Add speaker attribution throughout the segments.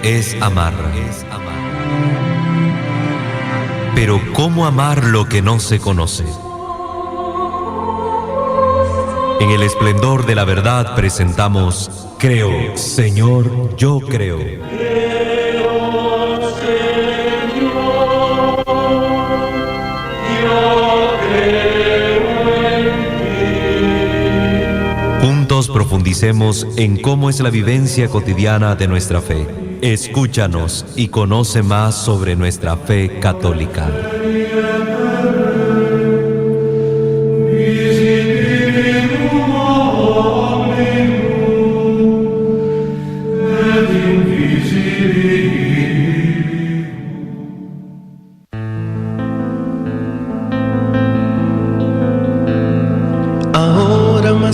Speaker 1: es amar. Pero ¿cómo amar lo que no se conoce? En el esplendor de la verdad presentamos Creo, Señor, yo creo. Juntos profundicemos en cómo es la vivencia cotidiana de nuestra fe. Escúchanos y conoce más sobre nuestra fe católica.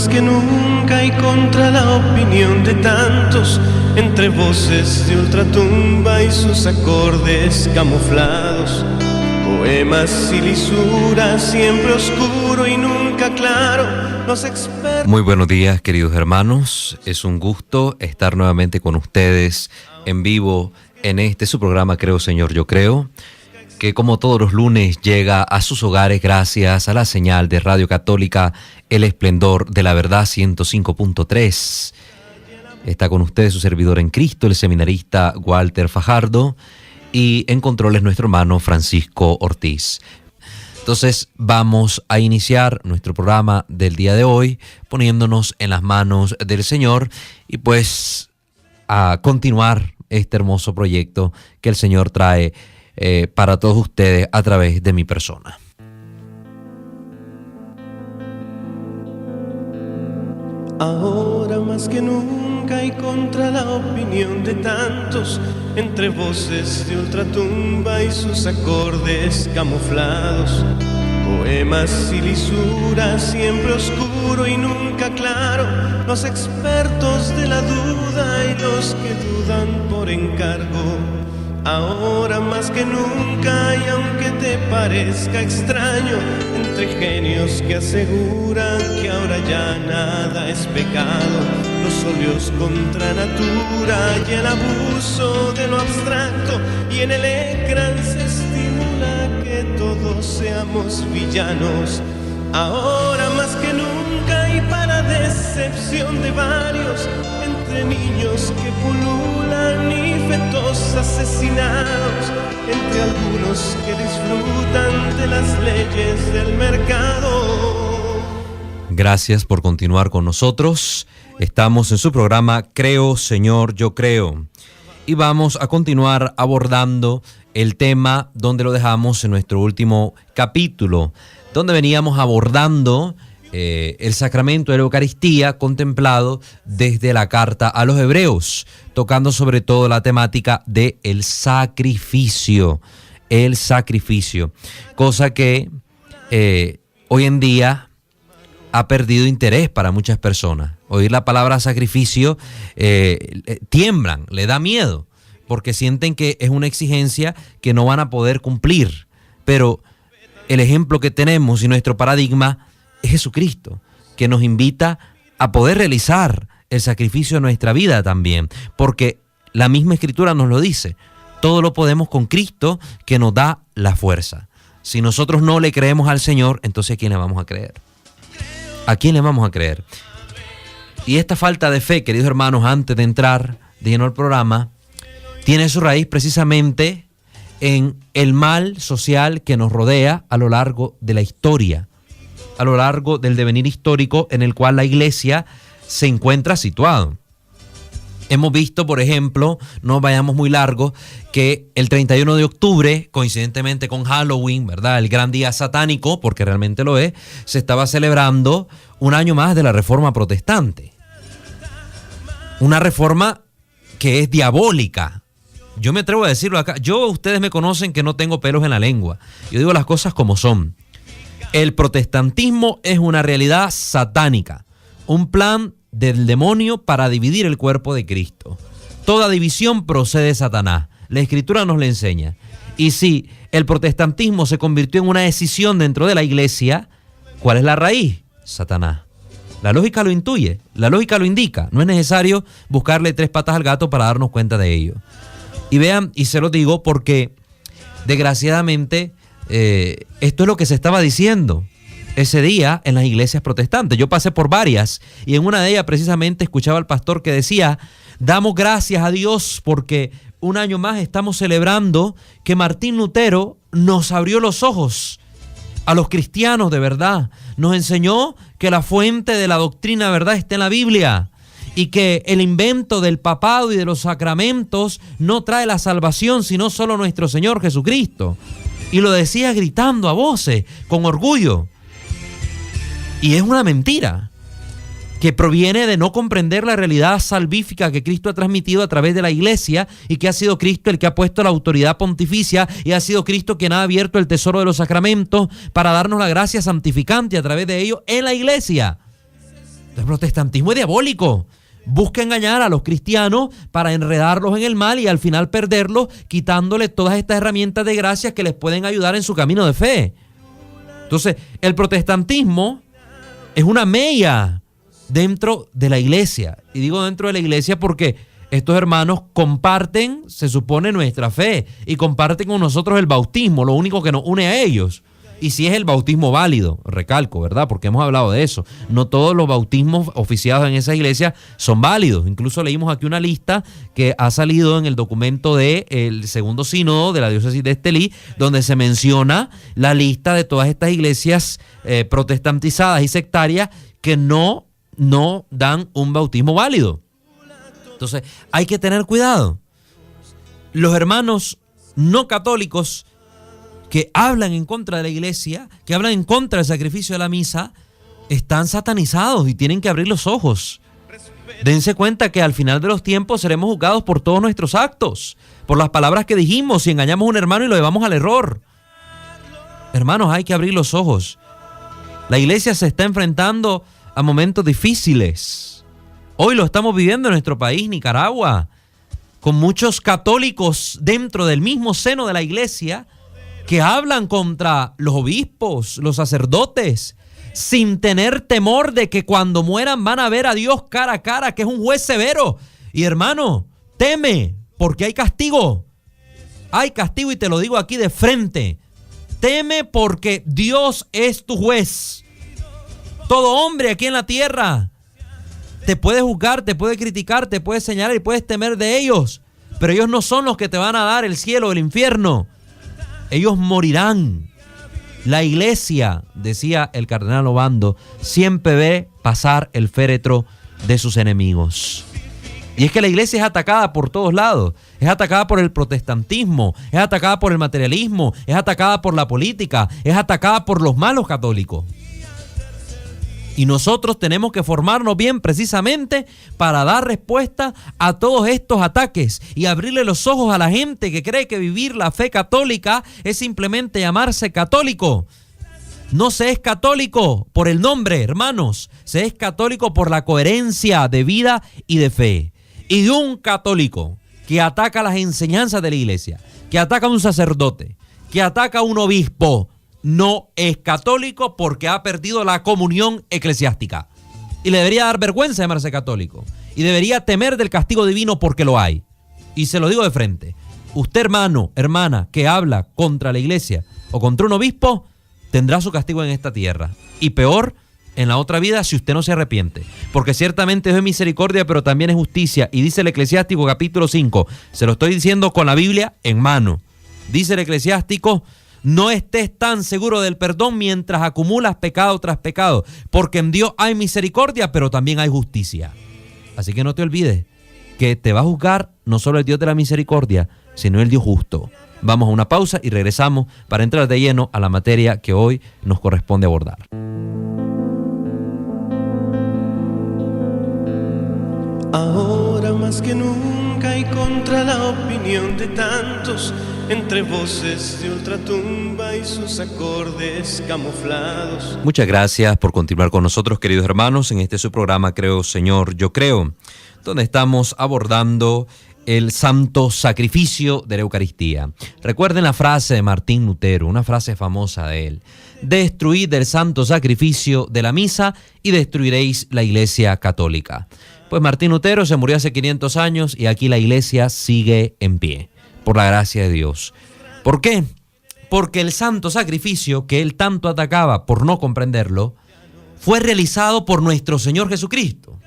Speaker 2: Que nunca y contra la opinión de tantos, entre voces de ultratumba y sus acordes camuflados, poemas y lisuras, siempre oscuro y nunca claro, los expertos.
Speaker 1: Muy buenos días, queridos hermanos, es un gusto estar nuevamente con ustedes en vivo en su programa Creo, Señor, yo creo, que como todos los lunes llega a sus hogares gracias a la señal de Radio Católica El Esplendor de la Verdad 105.3. Está con ustedes su servidor en Cristo, el seminarista Walter Fajardo, y en controles nuestro hermano Francisco Ortiz. Entonces vamos a iniciar nuestro programa del día de hoy poniéndonos en las manos del Señor y pues a continuar este hermoso proyecto que el Señor trae para todos ustedes a través de mi persona.
Speaker 2: Ahora más que nunca y contra la opinión de tantos, entre voces de ultratumba y sus acordes camuflados, poemas y lisuras, siempre oscuro y nunca claro, los expertos de la duda y los que dudan por encargo. Ahora más que nunca, y aunque te parezca extraño, entre genios que aseguran que ahora ya nada es pecado, los óleos contra natura y el abuso de lo abstracto, y en el ecran se estimula que todos seamos villanos. Ahora más que nunca, y para decepción de varios, entre niños que pululan y fetos asesinados, entre algunos que disfrutan de las leyes del mercado.
Speaker 1: Gracias por continuar con nosotros. Estamos en su programa Creo, Señor, yo creo. Y vamos a continuar abordando el tema donde lo dejamos en nuestro último capítulo, donde veníamos abordando el sacramento de la Eucaristía contemplado desde la carta a los Hebreos, tocando sobre todo la temática del sacrificio, cosa que hoy en día ha perdido interés para muchas personas. Oír la palabra sacrificio tiemblan, le da miedo, porque sienten que es una exigencia que no van a poder cumplir, pero el ejemplo que tenemos y nuestro paradigma es Jesucristo, que nos invita a poder realizar el sacrificio de nuestra vida también, porque la misma Escritura nos lo dice, todo lo podemos con Cristo que nos da la fuerza. Si nosotros no le creemos al Señor, entonces ¿a quién le vamos a creer? ¿A quién le vamos a creer? Y esta falta de fe, queridos hermanos, antes de entrar de lleno al programa, tiene su raíz precisamente en el mal social que nos rodea a lo largo de la historia, a lo largo del devenir histórico en el cual la Iglesia se encuentra situado. Hemos visto, por ejemplo, no vayamos muy largo, que el 31 de octubre, coincidentemente con Halloween, ¿verdad?, el gran día satánico, porque realmente lo es, se estaba celebrando un año más de la Reforma Protestante. Una reforma que es diabólica. Yo me atrevo a decirlo acá. Ustedes me conocen que no tengo pelos en la lengua. Yo digo las cosas como son. El protestantismo es una realidad satánica, un plan del demonio para dividir el cuerpo de Cristo. Toda división procede de Satanás. La Escritura nos lo enseña. Y si el protestantismo se convirtió en una decisión dentro de la Iglesia, ¿cuál es la raíz? Satanás. La lógica lo intuye, la lógica lo indica. No es necesario buscarle tres patas al gato para darnos cuenta de ello. Y vean, y se lo digo porque desgraciadamente esto es lo que se estaba diciendo ese día en las iglesias protestantes. Yo pasé por varias y en una de ellas precisamente escuchaba al pastor que decía: damos gracias a Dios porque un año más estamos celebrando que Martín Lutero nos abrió los ojos a los cristianos de verdad. Nos enseñó que la fuente de la doctrina de verdad está en la Biblia y que el invento del papado y de los sacramentos no trae la salvación sino solo nuestro Señor Jesucristo. Y lo decía gritando a voces, con orgullo. Y es una mentira que proviene de no comprender la realidad salvífica que Cristo ha transmitido a través de la iglesia y que ha sido Cristo el que ha puesto la autoridad pontificia y ha sido Cristo quien ha abierto el tesoro de los sacramentos para darnos la gracia santificante a través de ellos en la iglesia. El protestantismo es diabólico. Busca engañar a los cristianos para enredarlos en el mal y al final perderlos, quitándole todas estas herramientas de gracia que les pueden ayudar en su camino de fe. Entonces, el protestantismo es una mella dentro de la iglesia. Y digo dentro de la iglesia porque estos hermanos comparten, se supone, nuestra fe y comparten con nosotros el bautismo, lo único que nos une a ellos. Y si es el bautismo válido, recalco, ¿verdad? Porque hemos hablado de eso. No todos los bautismos oficiados en esa iglesia son válidos. Incluso leímos aquí una lista que ha salido en el documento del segundo sínodo de la diócesis de Estelí, donde se menciona la lista de todas estas iglesias protestantizadas y sectarias que no dan un bautismo válido. Entonces, hay que tener cuidado. Los hermanos no católicos que hablan en contra de la iglesia, que hablan en contra del sacrificio de la misa, están satanizados y tienen que abrir los ojos. Dense cuenta que al final de los tiempos seremos juzgados por todos nuestros actos, por las palabras que dijimos, si engañamos a un hermano y lo llevamos al error. Hermanos, hay que abrir los ojos. La iglesia se está enfrentando a momentos difíciles. Hoy lo estamos viviendo en nuestro país, Nicaragua, con muchos católicos dentro del mismo seno de la iglesia que hablan contra los obispos, los sacerdotes, sin tener temor de que cuando mueran van a ver a Dios cara a cara, que es un juez severo. Y hermano, teme, porque hay castigo. Hay castigo y te lo digo aquí de frente. Teme porque Dios es tu juez. Todo hombre aquí en la tierra te puede juzgar, te puede criticar, te puede señalar y puedes temer de ellos. Pero ellos no son los que te van a dar el cielo o el infierno. Ellos morirán. La iglesia, decía el cardenal Obando, siempre ve pasar el féretro de sus enemigos. Y es que la iglesia es atacada por todos lados. Es atacada por el protestantismo, es atacada por el materialismo, es atacada por la política, es atacada por los malos católicos. Y nosotros tenemos que formarnos bien precisamente para dar respuesta a todos estos ataques y abrirle los ojos a la gente que cree que vivir la fe católica es simplemente llamarse católico. No se es católico por el nombre, hermanos. Se es católico por la coherencia de vida y de fe. Y de un católico que ataca las enseñanzas de la iglesia, que ataca a un sacerdote, que ataca a un obispo, no es católico porque ha perdido la comunión eclesiástica. Y le debería dar vergüenza llamarse católico. Y debería temer del castigo divino porque lo hay. Y se lo digo de frente. Usted, hermano, hermana, que habla contra la iglesia o contra un obispo, tendrá su castigo en esta tierra. Y peor, en la otra vida, si usted no se arrepiente. Porque ciertamente Dios es misericordia, pero también es justicia. Y dice el Eclesiástico capítulo 5. Se lo estoy diciendo con la Biblia en mano. Dice el Eclesiástico: no estés tan seguro del perdón mientras acumulas pecado tras pecado, porque en Dios hay misericordia, pero también hay justicia. Así que no te olvides que te va a juzgar no solo el Dios de la misericordia, sino el Dios justo. Vamos a una pausa y regresamos para entrar de lleno a la materia que hoy nos corresponde abordar.
Speaker 2: Ahora más que nunca y contra la opinión de tantos, entre voces de ultratumba y sus acordes camuflados.
Speaker 1: Muchas gracias por continuar con nosotros, queridos hermanos, en este su programa Creo, Señor, Yo Creo, donde estamos abordando el santo sacrificio de la Eucaristía. Recuerden la frase de Martín Lutero, una frase famosa de él: destruid el santo sacrificio de la misa y destruiréis la Iglesia católica. Pues Martín Lutero se murió hace 500 años y aquí la Iglesia sigue en pie. por la gracia de Dios. ¿Por qué? Porque el santo sacrificio que él tanto atacaba por no comprenderlo, fue realizado por nuestro Señor Jesucristo.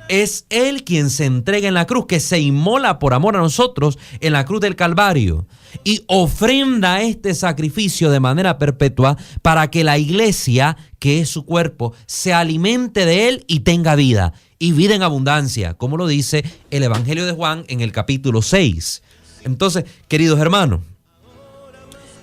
Speaker 1: Es Él quien se entrega en la cruz, que se inmola por amor a nosotros en la cruz del Calvario y ofrenda este sacrificio de manera perpetua para que la iglesia, que es su cuerpo, se alimente de Él y tenga vida, y vida en abundancia, como lo dice el Evangelio de Juan en el capítulo 6. Entonces, queridos hermanos,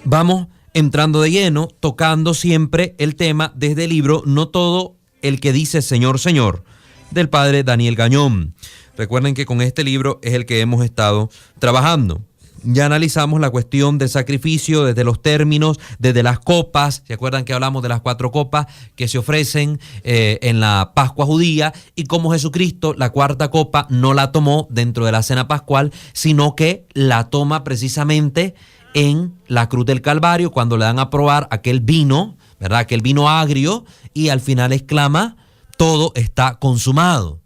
Speaker 1: vamos entrando de lleno, tocando siempre el tema desde el libro No todo el que dice Señor, Señor, del padre Daniel Gañón. Recuerden que con este libro es el que hemos estado trabajando. Ya analizamos la cuestión del sacrificio desde los términos, desde las copas. ¿Se acuerdan que hablamos de las 4 copas que se ofrecen en la Pascua judía? Y cómo Jesucristo la 4ª copa no la tomó dentro de la cena pascual, sino que la toma precisamente en la cruz del Calvario, cuando le dan a probar aquel vino, ¿verdad? Aquel vino agrio, y al final exclama: todo está consumado,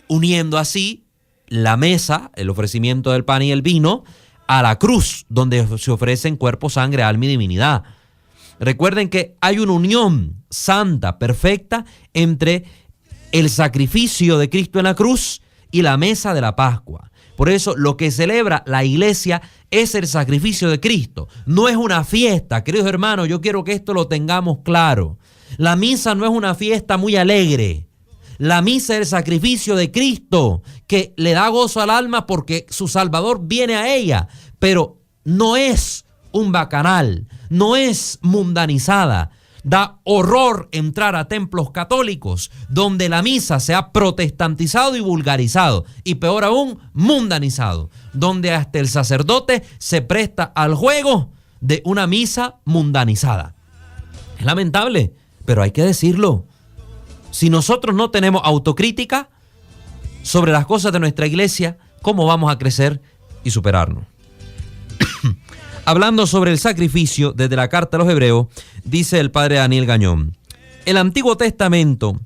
Speaker 1: uniendo así la mesa, el ofrecimiento del pan y el vino, a la cruz, donde se ofrecen cuerpo, sangre, alma y divinidad. Recuerden que hay una unión santa, perfecta, entre el sacrificio de Cristo en la cruz y la mesa de la Pascua. Por eso lo que celebra la iglesia es el sacrificio de Cristo. No es una fiesta, queridos hermanos, yo quiero que esto lo tengamos claro. La misa no es una fiesta muy alegre. La misa es el sacrificio de Cristo, que le da gozo al alma porque su Salvador viene a ella. Pero no es un bacanal, no es mundanizada. Da horror entrar a templos católicos donde la misa se ha protestantizado y vulgarizado, y peor aún, mundanizado, donde hasta el sacerdote se presta al juego de una misa mundanizada. Es lamentable, pero hay que decirlo. Si nosotros no tenemos autocrítica sobre las cosas de nuestra iglesia, ¿cómo vamos a crecer y superarnos? Hablando sobre el sacrificio desde la carta a los Hebreos, dice el padre Daniel Gañón: el Antiguo Testamento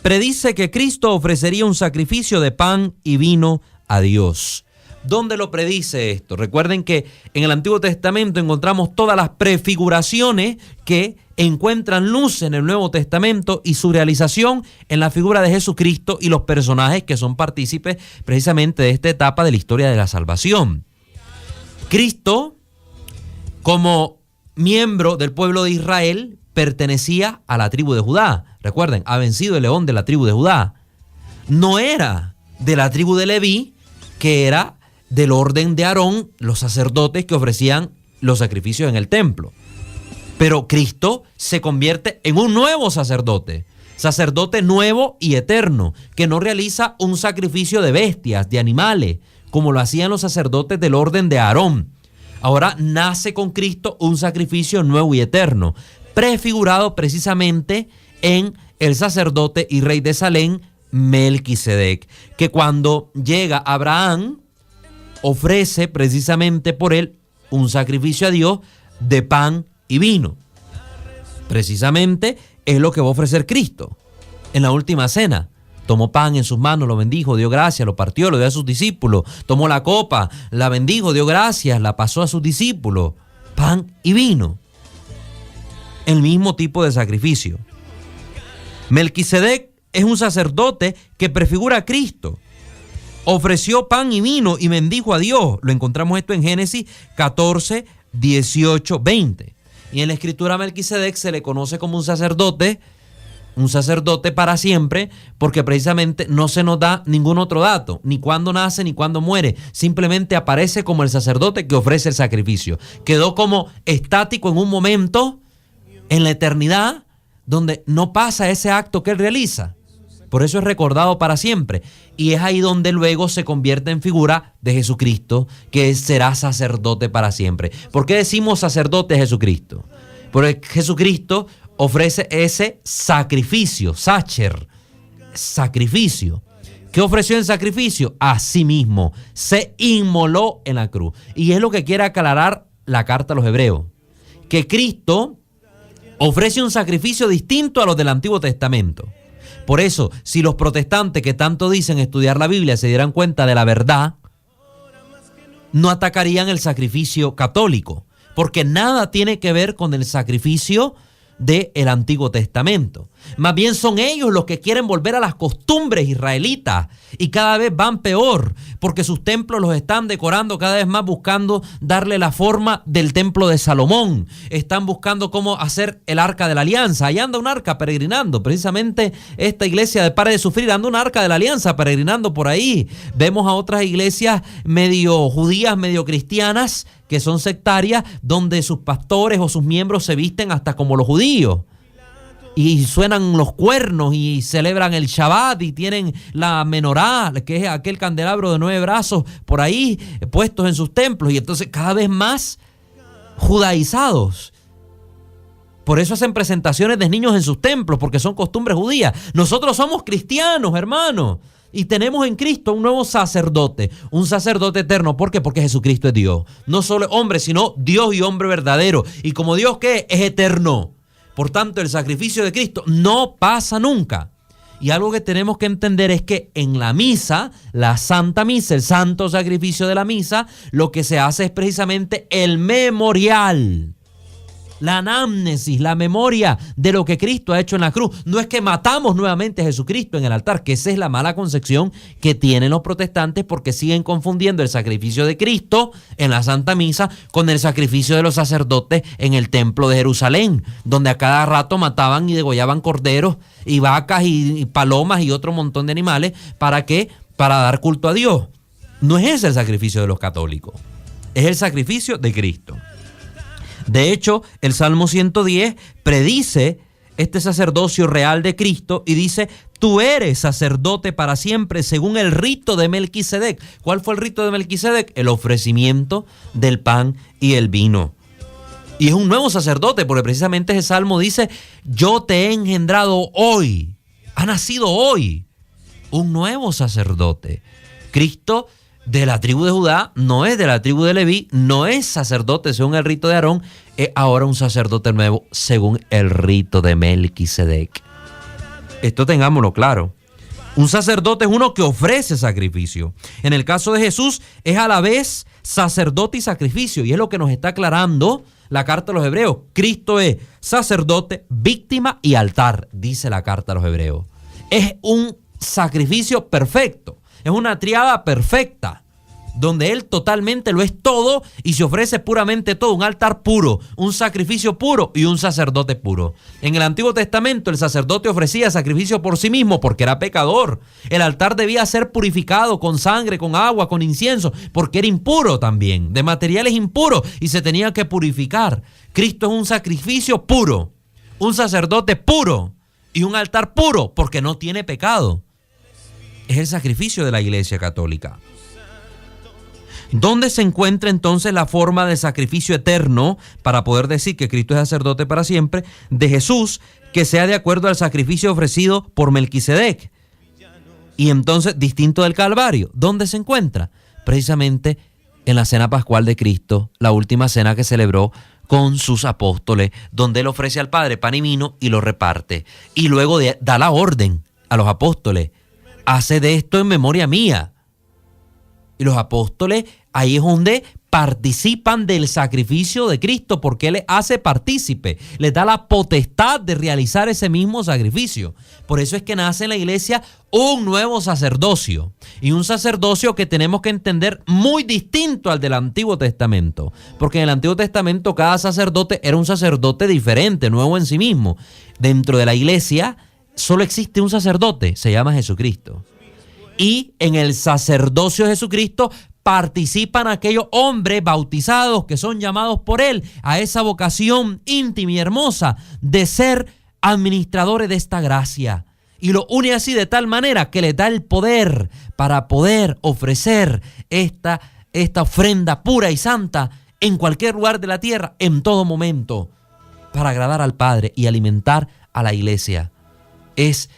Speaker 1: predice que Cristo ofrecería un sacrificio de pan y vino a Dios. ¿Dónde lo predice esto? Recuerden que en el Antiguo Testamento encontramos todas las prefiguraciones que encuentran luz en el Nuevo Testamento y su realización en la figura de Jesucristo y los personajes que son partícipes precisamente de esta etapa de la historia de la salvación. Cristo, como miembro del pueblo de Israel, pertenecía a la tribu de Judá. Recuerden, ha vencido el león de la tribu de Judá. No era de la tribu de Leví, que era del orden de Aarón, los sacerdotes que ofrecían los sacrificios en el templo. Pero Cristo se convierte en un nuevo sacerdote, sacerdote nuevo y eterno, que no realiza un sacrificio de bestias, de animales, como lo hacían los sacerdotes del orden de Aarón. Ahora nace con Cristo un sacrificio nuevo y eterno, prefigurado precisamente en el sacerdote y rey de Salem, Melquisedec, que cuando llega Abraham, ofrece precisamente por él un sacrificio a Dios de pan y vino. Precisamente es lo que va a ofrecer Cristo en la última cena. Tomó pan en sus manos, lo bendijo, dio gracias, lo partió, lo dio a sus discípulos. Tomó la copa, la bendijo, dio gracias, la pasó a sus discípulos. Pan y vino. El mismo tipo de sacrificio. Melquisedec es un sacerdote que prefigura a Cristo. Ofreció pan y vino y bendijo a Dios. Lo encontramos esto en Génesis 14, 18, 20. Y en la escritura a Melquisedec se le conoce como un sacerdote para siempre, porque precisamente no se nos da ningún otro dato, ni cuándo nace ni cuándo muere. Simplemente aparece como el sacerdote que ofrece el sacrificio. Quedó como estático en un momento en la eternidad donde no pasa ese acto que él realiza. Por eso es recordado para siempre. Y es ahí donde luego se convierte en figura de Jesucristo, que será sacerdote para siempre. ¿Por qué decimos sacerdote a Jesucristo? Porque Jesucristo ofrece ese sacrificio, sacher, sacrificio. ¿Qué ofreció en sacrificio? A sí mismo. Se inmoló en la cruz. Y es lo que quiere aclarar la carta a los Hebreos. Que Cristo ofrece un sacrificio distinto a los del Antiguo Testamento. Por eso, si los protestantes que tanto dicen estudiar la Biblia se dieran cuenta de la verdad, no atacarían el sacrificio católico, porque nada tiene que ver con el sacrificio del Antiguo Testamento. Más bien son ellos los que quieren volver a las costumbres israelitas y cada vez van peor, porque sus templos los están decorando cada vez más buscando darle la forma del templo de Salomón. Están buscando cómo hacer el arca de la alianza. Ahí anda un arca peregrinando. Precisamente esta iglesia de Pare de Sufrir anda un arca de la alianza peregrinando por ahí. Vemos a otras iglesias medio judías, medio cristianas, que son sectarias, donde sus pastores o sus miembros se visten hasta como los judíos. Y suenan los cuernos y celebran el Shabbat y tienen la menorá, que es aquel candelabro de 9 brazos, por ahí puestos en sus templos. Y entonces cada vez más judaizados. Por eso hacen presentaciones de niños en sus templos, porque son costumbres judías. Nosotros somos cristianos, hermanos. Y tenemos en Cristo un nuevo sacerdote, un sacerdote eterno. ¿Por qué? Porque Jesucristo es Dios. No solo hombre, sino Dios y hombre verdadero. Y como Dios, ¿qué? Es eterno. Por tanto, el sacrificio de Cristo no pasa nunca. Y algo que tenemos que entender es que en la misa, la Santa Misa, el santo sacrificio de la misa, lo que se hace es precisamente el memorial. La anamnesis, la memoria de lo que Cristo ha hecho en la cruz. No es que matamos nuevamente a Jesucristo en el altar, que esa es la mala concepción que tienen los protestantes, porque siguen confundiendo el sacrificio de Cristo en la Santa Misa con el sacrificio de los sacerdotes en el templo de Jerusalén, donde a cada rato mataban y degollaban corderos y vacas y palomas y otro montón de animales. ¿Para qué? Para dar culto a Dios. No es ese el sacrificio de los católicos, es el sacrificio de Cristo. De hecho, el Salmo 110 predice este sacerdocio real de Cristo y dice: tú eres sacerdote para siempre según el rito de Melquisedec. ¿Cuál fue el rito de Melquisedec? El ofrecimiento del pan y el vino. Y es un nuevo sacerdote, porque precisamente ese salmo dice: yo te he engendrado hoy, ha nacido hoy un nuevo sacerdote. Cristo, de la tribu de Judá, no es de la tribu de Leví, no es sacerdote según el rito de Aarón, es ahora un sacerdote nuevo según el rito de Melquisedec. Esto tengámoslo claro. Un sacerdote es uno que ofrece sacrificio. En el caso de Jesús es a la vez sacerdote y sacrificio, y es lo que nos está aclarando la carta a los Hebreos. Cristo es sacerdote, víctima y altar, dice la carta a los Hebreos. Es un sacrificio perfecto. Es una triada perfecta, donde Él totalmente lo es todo y se ofrece puramente todo, un altar puro, un sacrificio puro y un sacerdote puro. En el Antiguo Testamento el sacerdote ofrecía sacrificio por sí mismo porque era pecador. El altar debía ser purificado con sangre, con agua, con incienso, porque era impuro también, de materiales impuros y se tenía que purificar. Cristo es un sacrificio puro, un sacerdote puro y un altar puro porque no tiene pecado. Es el sacrificio de la Iglesia Católica. ¿Dónde se encuentra entonces la forma de sacrificio eterno para poder decir que Cristo es sacerdote para siempre de Jesús, que sea de acuerdo al sacrificio ofrecido por Melquisedec? Y entonces distinto del Calvario. ¿Dónde se encuentra? Precisamente en la cena pascual de Cristo, la última cena que celebró con sus apóstoles, donde Él ofrece al Padre pan y vino y lo reparte. Y luego da la orden a los apóstoles: hace de esto en memoria mía. Y los apóstoles ahí es donde participan del sacrificio de Cristo, porque Él les hace partícipe, les da la potestad de realizar ese mismo sacrificio. Por eso es que nace en la iglesia un nuevo sacerdocio, y un sacerdocio que tenemos que entender muy distinto al del Antiguo Testamento, porque en el Antiguo Testamento cada sacerdote era un sacerdote diferente, nuevo en sí mismo. Dentro de la iglesia solo existe un sacerdote, se llama Jesucristo. Y en el sacerdocio de Jesucristo participan aquellos hombres bautizados que son llamados por Él a esa vocación íntima y hermosa de ser administradores de esta gracia. Y lo une así de tal manera que les da el poder para poder ofrecer esta ofrenda pura y santa en cualquier lugar de la tierra, en todo momento, para agradar al Padre y alimentar a la iglesia. Es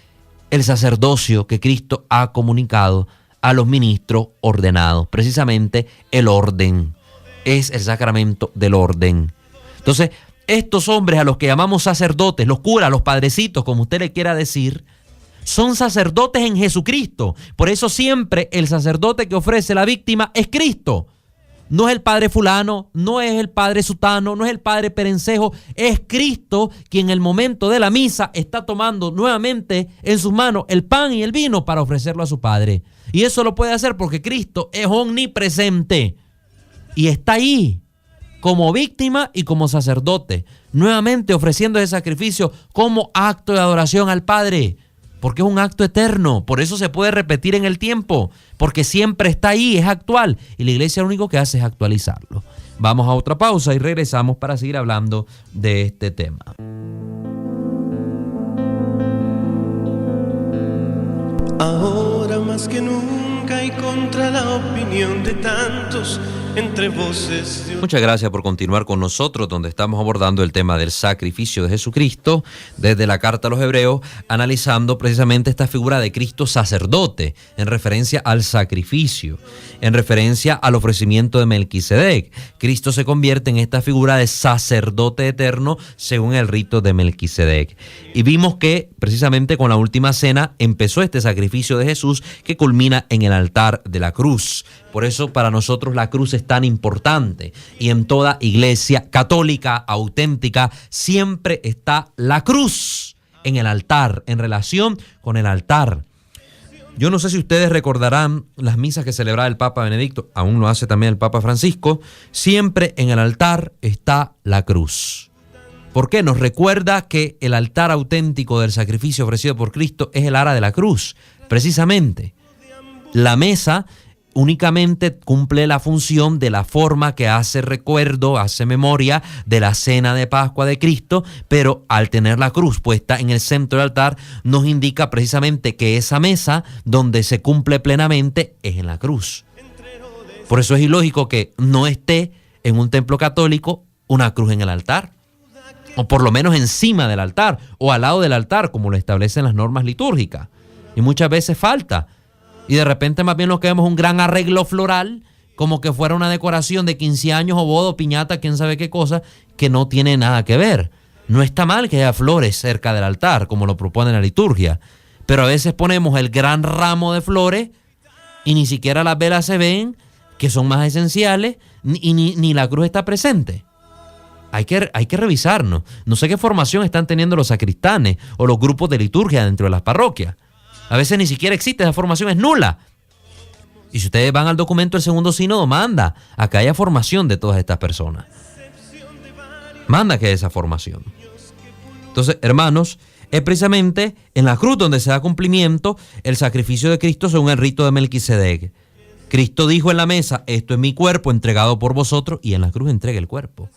Speaker 1: el sacerdocio que Cristo ha comunicado a los ministros ordenados. Precisamente el orden. Es el sacramento del orden. Entonces, estos hombres a los que llamamos sacerdotes, los curas, los padrecitos, como usted le quiera decir, son sacerdotes en Jesucristo. Por eso siempre el sacerdote que ofrece la víctima es Cristo. No es el padre fulano, no es el padre sutano, no es el padre perencejo, es Cristo quien en el momento de la misa está tomando nuevamente en sus manos el pan y el vino para ofrecerlo a su Padre. Y eso lo puede hacer porque Cristo es omnipresente y está ahí como víctima y como sacerdote, nuevamente ofreciendo ese sacrificio como acto de adoración al Padre, porque es un acto eterno, por eso se puede repetir en el tiempo, porque siempre está ahí, es actual, y la iglesia lo único que hace es actualizarlo. Vamos a otra pausa y regresamos para seguir hablando de este tema.
Speaker 2: Ahora más que nunca y contra la opinión de tantos, entre voces de...
Speaker 1: Muchas gracias por continuar con nosotros, donde estamos abordando el tema del sacrificio de Jesucristo desde la carta a los Hebreos, analizando precisamente esta figura de Cristo sacerdote en referencia al sacrificio, en referencia al ofrecimiento de Melquisedec. Cristo se convierte en esta figura de sacerdote eterno según el rito de Melquisedec. Y vimos que precisamente con la última cena empezó este sacrificio de Jesús que culmina en el altar de la cruz. Por eso para nosotros la cruz es tan importante, y en toda iglesia católica auténtica siempre está la cruz en el altar, en relación con el altar. Yo no sé si ustedes recordarán las misas que celebraba el Papa Benedicto, aún lo hace también el Papa Francisco, siempre en el altar está la cruz. ¿Por qué? Nos recuerda que el altar auténtico del sacrificio ofrecido por Cristo es el ara de la cruz, precisamente. La mesa únicamente cumple la función de la forma que hace recuerdo, hace memoria de la cena de Pascua de Cristo, pero al tener la cruz puesta en el centro del altar nos indica precisamente que esa mesa donde se cumple plenamente es en la cruz. Por eso es ilógico que no esté en un templo católico una cruz en el altar, o por lo menos encima del altar o al lado del altar, como lo establecen las normas litúrgicas, y muchas veces falta. Y de repente más bien lo que vemos es un gran arreglo floral, como que fuera una decoración de 15 años o boda o piñata, quién sabe qué cosa, que no tiene nada que ver. No está mal que haya flores cerca del altar, como lo propone la liturgia, pero a veces ponemos el gran ramo de flores y ni siquiera las velas se ven, que son más esenciales, ni la cruz está presente. Hay que revisarnos. No sé qué formación están teniendo los sacristanes o los grupos de liturgia dentro de las parroquias. A veces ni siquiera existe, esa formación es nula. Y si ustedes van al documento del segundo sínodo, manda a que haya formación de todas estas personas. Manda que haya esa formación. Entonces, hermanos, es precisamente en la cruz donde se da cumplimiento el sacrificio de Cristo según el rito de Melquisedec. Cristo dijo en la mesa, esto es mi cuerpo entregado por vosotros, y en la cruz entrega el cuerpo.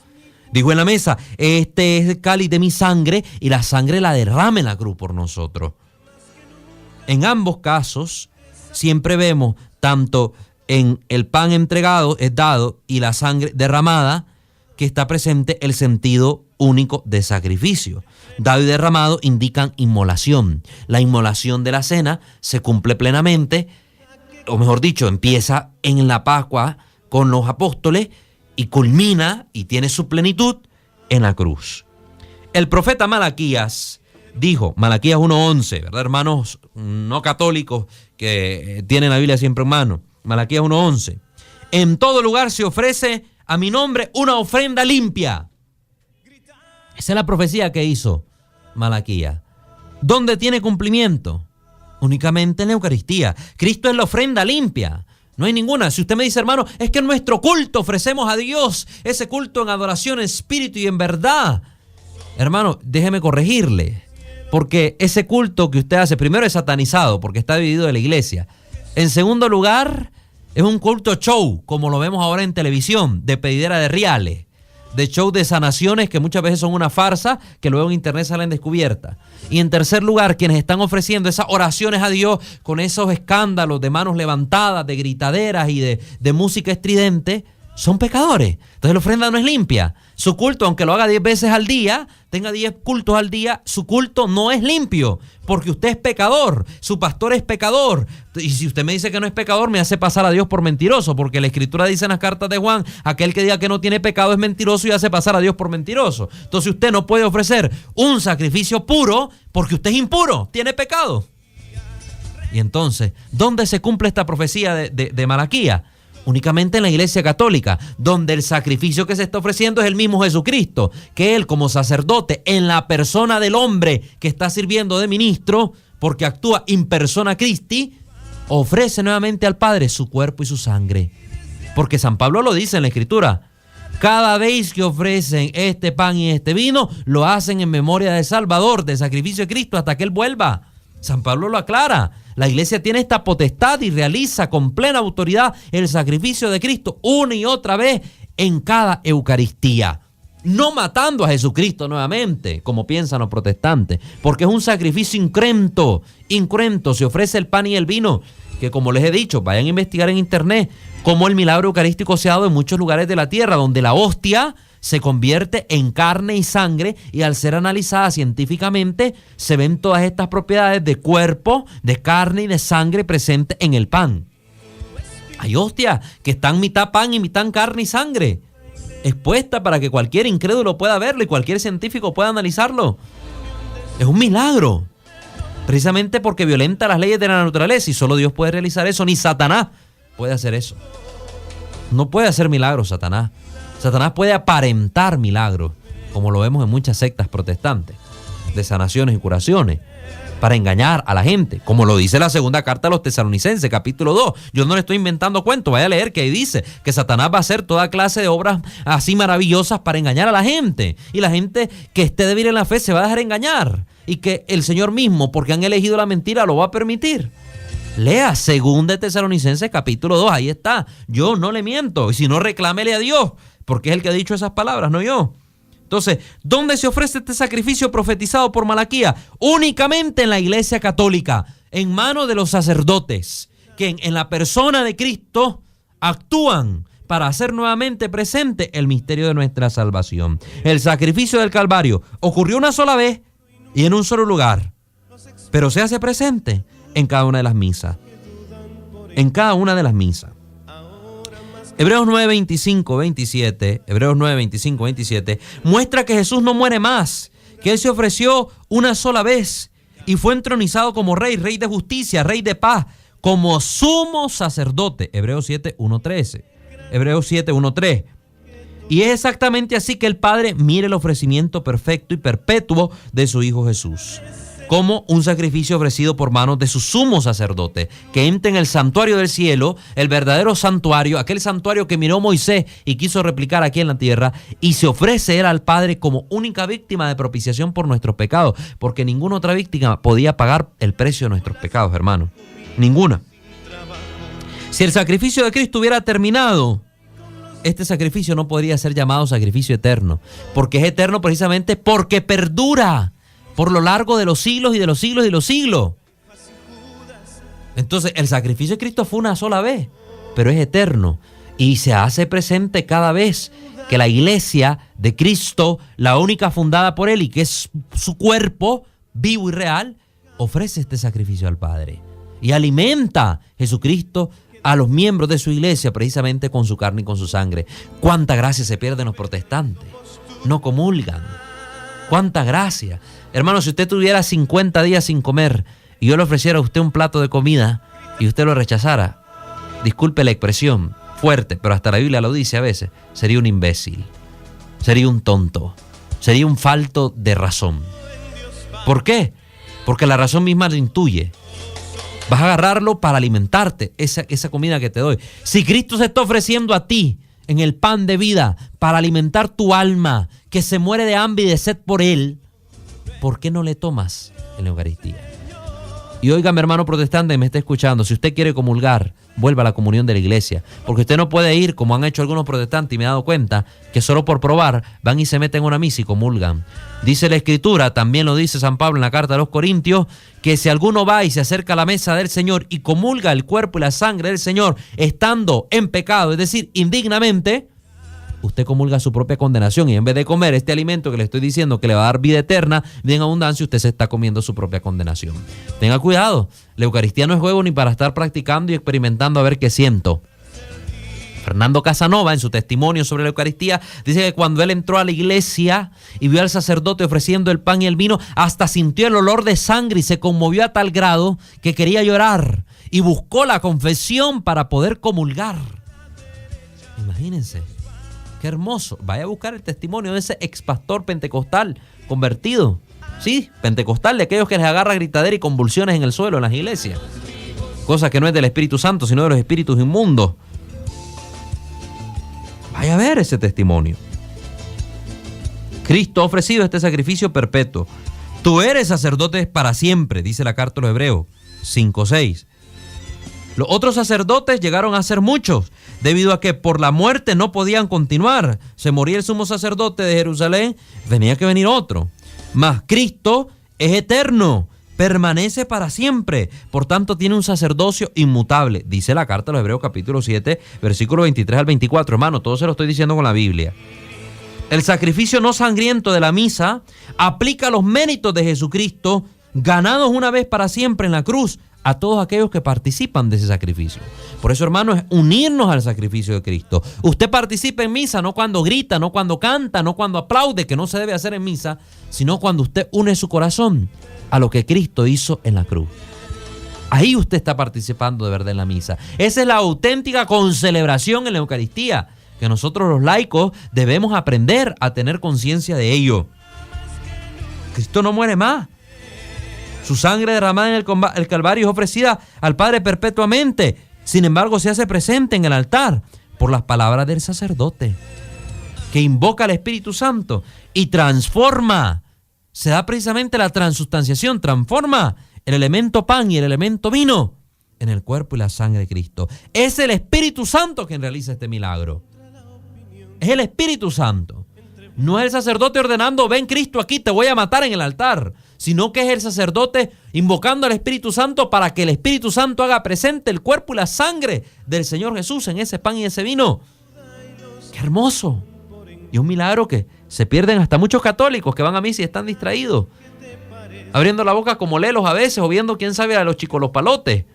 Speaker 1: Dijo en la mesa, este es el cáliz de mi sangre, y la sangre la derrama en la cruz por nosotros. En ambos casos, siempre vemos, tanto en el pan entregado, es dado, y la sangre derramada, que está presente el sentido único de sacrificio. Dado y derramado indican inmolación. La inmolación de la cena se cumple plenamente, o mejor dicho, empieza en la Pascua con los apóstoles y culmina y tiene su plenitud en la cruz. El profeta Malaquías dijo, Malaquías 1:11, ¿verdad, hermanos no católicos que tienen la Biblia siempre en mano? Malaquías 1:11. En todo lugar se ofrece a mi nombre una ofrenda limpia. Esa es la profecía que hizo Malaquías. ¿Dónde tiene cumplimiento? Únicamente en la Eucaristía. Cristo es la ofrenda limpia. No hay ninguna. Si usted me dice, hermano, es que en nuestro culto ofrecemos a Dios ese culto en adoración, en espíritu y en verdad. Hermano, déjeme corregirle. Porque ese culto que usted hace, primero es satanizado porque está dividido de la iglesia. En segundo lugar, es un culto show, como lo vemos ahora en televisión, de pedidera de reales, de show de sanaciones que muchas veces son una farsa, que luego en internet salen descubiertas. Y en tercer lugar, quienes están ofreciendo esas oraciones a Dios con esos escándalos de manos levantadas, de gritaderas y de música estridente, son pecadores. Entonces la ofrenda no es limpia. Su culto, aunque lo haga 10 veces al día, tenga 10 cultos al día, su culto no es limpio, porque usted es pecador, su pastor es pecador. Y si usted me dice que no es pecador, me hace pasar a Dios por mentiroso, porque la Escritura dice en las cartas de Juan, aquel que diga que no tiene pecado es mentiroso y hace pasar a Dios por mentiroso. Entonces usted no puede ofrecer un sacrificio puro porque usted es impuro, tiene pecado. Y entonces, ¿dónde se cumple esta profecía de Malaquías? Únicamente en la Iglesia Católica, donde el sacrificio que se está ofreciendo es el mismo Jesucristo, que Él como sacerdote, en la persona del hombre que está sirviendo de ministro, porque actúa in persona Christi, ofrece nuevamente al Padre su cuerpo y su sangre. Porque San Pablo lo dice en la Escritura: cada vez que ofrecen este pan y este vino, lo hacen en memoria del Salvador, del sacrificio de Cristo, hasta que Él vuelva. San Pablo lo aclara. La iglesia tiene esta potestad y realiza con plena autoridad el sacrificio de Cristo una y otra vez en cada Eucaristía. No matando a Jesucristo nuevamente, como piensan los protestantes, porque es un sacrificio incruento. Se ofrece el pan y el vino, que como les he dicho, vayan a investigar en internet cómo el milagro eucarístico se ha dado en muchos lugares de la tierra, donde la hostia se convierte en carne y sangre, y al ser analizada científicamente se ven todas estas propiedades de cuerpo, de carne y de sangre presentes en el pan. Hay hostias que están mitad pan y mitad carne y sangre, expuesta para que cualquier incrédulo pueda verlo y cualquier científico pueda analizarlo. Es un milagro, precisamente porque violenta las leyes de la naturaleza, y solo Dios puede realizar eso, ni Satanás puede hacer eso. No puede hacer milagros Satanás. Satanás puede aparentar milagros, como lo vemos en muchas sectas protestantes, de sanaciones y curaciones, para engañar a la gente, como lo dice la segunda carta a los Tesalonicenses, capítulo 2. Yo no le estoy inventando cuentos, vaya a leer que ahí dice que Satanás va a hacer toda clase de obras así maravillosas para engañar a la gente, y la gente que esté débil en la fe se va a dejar engañar, y que el Señor mismo, porque han elegido la mentira, lo va a permitir. Lea segunda Tesalonicenses capítulo 2, ahí está. Yo no le miento, y si no, reclámele a Dios, porque es el que ha dicho esas palabras, no yo. Entonces, ¿dónde se ofrece este sacrificio profetizado por Malaquías? Únicamente en la Iglesia Católica, en manos de los sacerdotes, que en la persona de Cristo actúan para hacer nuevamente presente el misterio de nuestra salvación. El sacrificio del Calvario ocurrió una sola vez y en un solo lugar, pero se hace presente en cada una de las misas. En cada una de las misas. Hebreos 9, 25, 27 muestra que Jesús no muere más, que Él se ofreció una sola vez y fue entronizado como rey, rey de justicia, rey de paz, como sumo sacerdote. Hebreos 7, 1, 13. Hebreos 7, 1, 3. Y es exactamente así que el Padre mira el ofrecimiento perfecto y perpetuo de su Hijo Jesús, como un sacrificio ofrecido por manos de su sumo sacerdote, que entra en el santuario del cielo, el verdadero santuario, aquel santuario que miró Moisés y quiso replicar aquí en la tierra, y se ofrece él al Padre como única víctima de propiciación por nuestros pecados, porque ninguna otra víctima podía pagar el precio de nuestros pecados, hermano. Ninguna. Si el sacrificio de Cristo hubiera terminado, este sacrificio no podría ser llamado sacrificio eterno, porque es eterno precisamente porque perdura por lo largo de los siglos y de los siglos y de los siglos. Entonces, el sacrificio de Cristo fue una sola vez, pero es eterno y se hace presente cada vez que la iglesia de Cristo, la única fundada por Él y que es su cuerpo vivo y real, ofrece este sacrificio al Padre y alimenta Jesucristo a los miembros de su iglesia precisamente con su carne y con su sangre. ¡Cuánta gracia se pierde en los protestantes! No comulgan. ¡Cuánta gracia! Hermano, si usted tuviera 50 días sin comer y yo le ofreciera a usted un plato de comida y usted lo rechazara, disculpe la expresión fuerte, pero hasta la Biblia lo dice a veces, sería un imbécil, sería un tonto, sería un falto de razón. ¿Por qué? Porque la razón misma lo intuye. Vas a agarrarlo para alimentarte, esa comida que te doy. Si Cristo se está ofreciendo a ti en el pan de vida para alimentar tu alma, que se muere de hambre y de sed por Él, ¿por qué no le tomas en la Eucaristía? Y oiga, mi hermano protestante que me está escuchando, si usted quiere comulgar, vuelva a la comunión de la iglesia, porque usted no puede ir, como han hecho algunos protestantes, y me he dado cuenta, que solo por probar van y se meten en una misa y comulgan. Dice la Escritura, también lo dice San Pablo en la carta a los Corintios, que si alguno va y se acerca a la mesa del Señor y comulga el cuerpo y la sangre del Señor, estando en pecado, es decir, indignamente, usted comulga su propia condenación, y en vez de comer este alimento que le estoy diciendo que le va a dar vida eterna, vida en abundancia, usted se está comiendo su propia condenación. Tenga cuidado, la Eucaristía no es juego ni para estar practicando y experimentando a ver qué siento. Fernando Casanova, en su testimonio sobre la Eucaristía, dice que cuando él entró a la iglesia y vio al sacerdote ofreciendo el pan y el vino, hasta sintió el olor de sangre y se conmovió a tal grado que quería llorar y buscó la confesión para poder comulgar. Imagínense. Qué hermoso. Vaya a buscar el testimonio de ese ex pastor pentecostal convertido. Sí, pentecostal, de aquellos que les agarra gritadera y convulsiones en el suelo en las iglesias. Cosa que no es del Espíritu Santo, sino de los espíritus inmundos. Vaya a ver ese testimonio. Cristo ha ofrecido este sacrificio perpetuo. Tú eres sacerdote para siempre, dice la carta a los Hebreos 5:6. Los otros sacerdotes llegaron a ser muchos, debido a que por la muerte no podían continuar. Se moría el sumo sacerdote de Jerusalén, tenía que venir otro. Mas Cristo es eterno, permanece para siempre, por tanto tiene un sacerdocio inmutable, dice la carta a los Hebreos capítulo 7, versículo 23 al 24. Hermano, todo se lo estoy diciendo con la Biblia. El sacrificio no sangriento de la misa aplica los méritos de Jesucristo, ganados una vez para siempre en la cruz, a todos aquellos que participan de ese sacrificio. Por eso, hermano, es unirnos al sacrificio de Cristo. Usted participa en misa no cuando grita, no cuando canta, no cuando aplaude, que no se debe hacer en misa, sino cuando usted une su corazón a lo que Cristo hizo en la cruz. Ahí usted está participando de verdad en la misa. Esa es la auténtica concelebración en la Eucaristía, que nosotros los laicos debemos aprender a tener conciencia de ello. Cristo no muere más. Su sangre derramada en el Calvario es ofrecida al Padre perpetuamente. Sin embargo, se hace presente en el altar por las palabras del sacerdote, que invoca al Espíritu Santo y transforma. Se da precisamente la transustanciación, transforma el elemento pan y el elemento vino en el cuerpo y la sangre de Cristo. Es el Espíritu Santo quien realiza este milagro. Es el Espíritu Santo. No es el sacerdote ordenando, ven Cristo aquí, te voy a matar en el altar, sino que es el sacerdote invocando al Espíritu Santo para que el Espíritu Santo haga presente el cuerpo y la sangre del Señor Jesús en ese pan y ese vino. ¡Qué hermoso! Y un milagro que se pierden hasta muchos católicos que van a misa y están distraídos, abriendo la boca como lelos a veces, o viendo quién sabe a los chicos los palotes.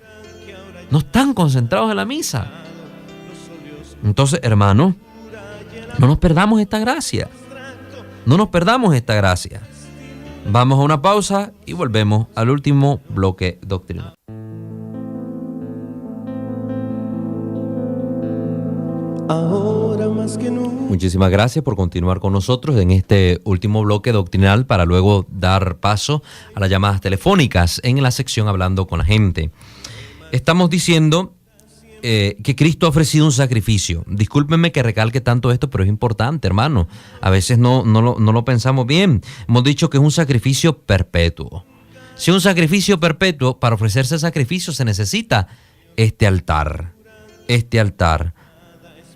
Speaker 1: No están concentrados en la misa. Entonces, hermano, no nos perdamos esta gracia. No nos perdamos esta gracia. Vamos a una pausa y volvemos al último bloque doctrinal.
Speaker 2: Ahora más que nunca.
Speaker 1: Muchísimas gracias por continuar con nosotros en este último bloque doctrinal para luego dar paso a las llamadas telefónicas en la sección Hablando con la Gente. Estamos diciendo que Cristo ha ofrecido un sacrificio. Discúlpenme que recalque tanto esto, pero es importante, hermano. A veces no lo pensamos bien. Hemos dicho que es un sacrificio perpetuo. Si es un sacrificio perpetuo, para ofrecerse sacrificio se necesita este altar. Este altar